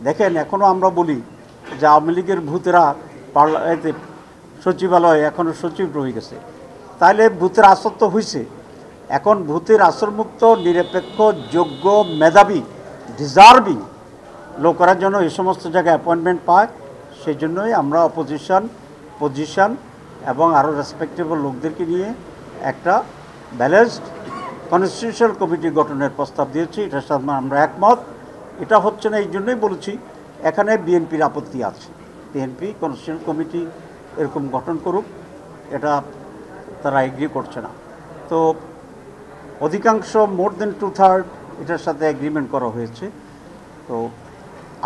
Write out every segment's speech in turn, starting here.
দেখেন এখনও আমরা বলি যে আওয়ামী লীগের ভূতেরা এতে সচিবালয়ে এখনও সচিব রয়ে গেছে, তাইলে ভূতের আসর তো হয়েছে। এখন ভূতের আসরমুক্ত নিরপেক্ষ যোগ্য মেধাবী ডিজার্ভিং লোকেরা যেন এই সমস্ত জায়গায় অ্যাপয়েন্টমেন্ট পায়, সেই জন্যই আমরা পজিশন এবং আরও রেসপেক্টেবল লোকদেরকে নিয়ে একটা ব্যালেন্সড কনস্টিটিউশনাল কমিটি গঠনের প্রস্তাব দিয়েছি। এটার সাথে আমরা একমত। এটা হচ্ছে না এই জন্যই বলেছি, এখানে বিএনপির আপত্তি আছে। বিএনপি কনস্টিটিউশনাল কমিটি এরকম গঠন করুক, এটা তারা এগ্রি করছে না। তো অধিকাংশ মোর দেন 2/3 এটার সাথে এগ্রিমেন্ট করা হয়েছে। তো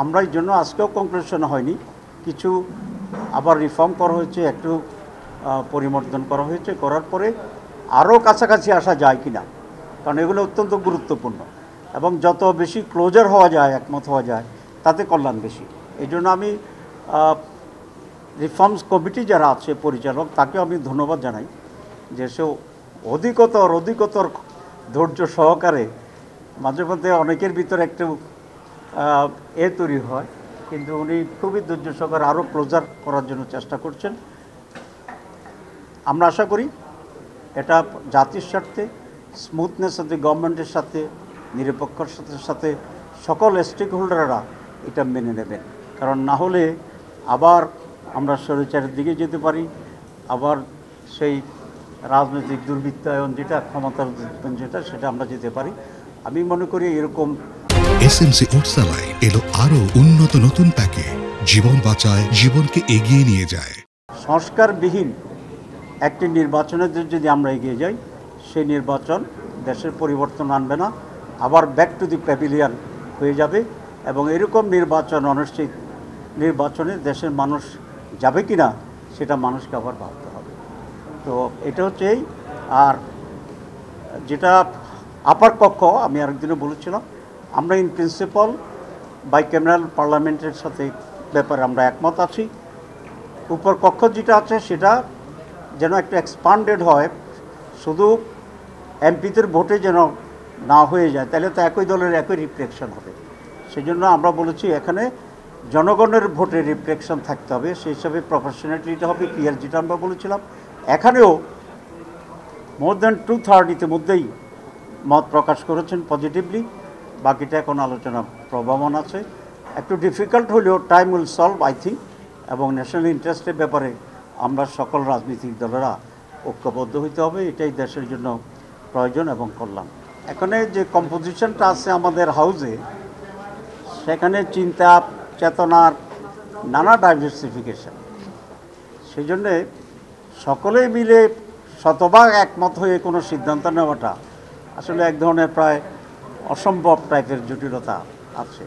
আমরা এই জন্য আজকেও কনক্লুশন হয়নি, কিছু আবার রিফর্ম করা হয়েছে, একটু পরিবর্তন করা হয়েছে, করার পরে আরও কাছাকাছি আসা যায় কি না, কারণ এগুলো অত্যন্ত গুরুত্বপূর্ণ এবং যত বেশি ক্লোজার হওয়া যায়, একমত হওয়া যায়, তাতে কল্যাণ বেশি। এই জন্য আমি রিফর্মস কমিটি যারা আছে পরিচালক, তাকেও আমি ধন্যবাদ জানাই যে সে অধিকতর ধৈর্য সহকারে, মাঝে মধ্যে অনেকের ভিতরে একটু তৈরি হয়, কিন্তু উনি খুবই ধৈর্য সহকারে আরও ক্লোজার করার জন্য চেষ্টা করছেন। আমরা আশা করি এটা জাতির স্বার্থে, স্মুথনেস সাথে, গভর্নমেন্টের সাথে, নিরপেক্ষতার সাথে সকল স্টেক হোল্ডাররা এটা মেনে নেবেন। কারণ না হলে আবার আমরা স্বৈরাচারের দিকে যেতে পারি, আবার সেই রাজনৈতিক দুর্বৃত্তায়ন যেটা, ক্ষমতার যেটা, সেটা আমরা যেতে পারি। আমি মনে করি এরকম এসএমসি ওটসালাই এলো আরো উন্নত নতুন প্যাকে, জীবন বাঁচায়, জীবনকে এগিয়ে নিয়ে যায়। সংস্কারবিহীন একটি নির্বাচনের যদি আমরা এগিয়ে যাই, সেই নির্বাচন দেশের পরিবর্তন আনবে না, আবার ব্যাক টু দি প্যাভিলিয়ন হয়ে যাবে। এবং এরকম নির্বাচন, অনিশ্চিত নির্বাচনে দেশের মানুষ যাবে কি না সেটা মানুষকে আবার ভাবতে হবে। তো এটা হচ্ছে এই। আর যেটা আপার কক্ষ, আমি আরেকদিনও বলেছিলাম, আমরা ইন প্রিন্সিপাল বাইক্যামেরাল পার্লামেন্টের সাথে ব্যাপারে আমরা একমত আছি। উপর কক্ষ যেটা আছে সেটা যেন একটু এক্সপান্ডেড হয়, শুধু এমপিদের ভোটে যেন না হয়ে যায়, তাহলে তো একই দলের একই রিফ্লেকশন হবে। সেই জন্য আমরা বলেছি এখানে জনগণের ভোটে রিফ্লেকশন থাকতে হবে, সেই হিসাবে প্রফেশনালিটি হবে, ক্লিয়ার, যেটা আমরা বলেছিলাম। এখানেও মোর দ্যান 2/3 ইতিমধ্যেই মত প্রকাশ করেছেন পজিটিভলি, বাকিটা এখন আলোচনা প্রবহমান আছে। একটু ডিফিকাল্ট হলেও time will solve, I think. এবং ন্যাশনাল ইন্টারেস্টের ব্যাপারে আমরা সকল রাজনৈতিক দলেরা ঐক্যবদ্ধ হইতে হবে, এটাই দেশের জন্য প্রয়োজন এবং কল্যাণ। এখানে যে কম্পোজিশনটা আছে আমাদের হাউসে, সেখানে চিন্তা চেতনার নানা ডাইভার্সিফিকেশন, সেই জন্যে সকলেই মিলে শতভাগ একমত হয়ে কোনো সিদ্ধান্ত নেওয়াটা আসলে এক ধরনের প্রায় অসম্ভব টাইপের জটিলতা আছে।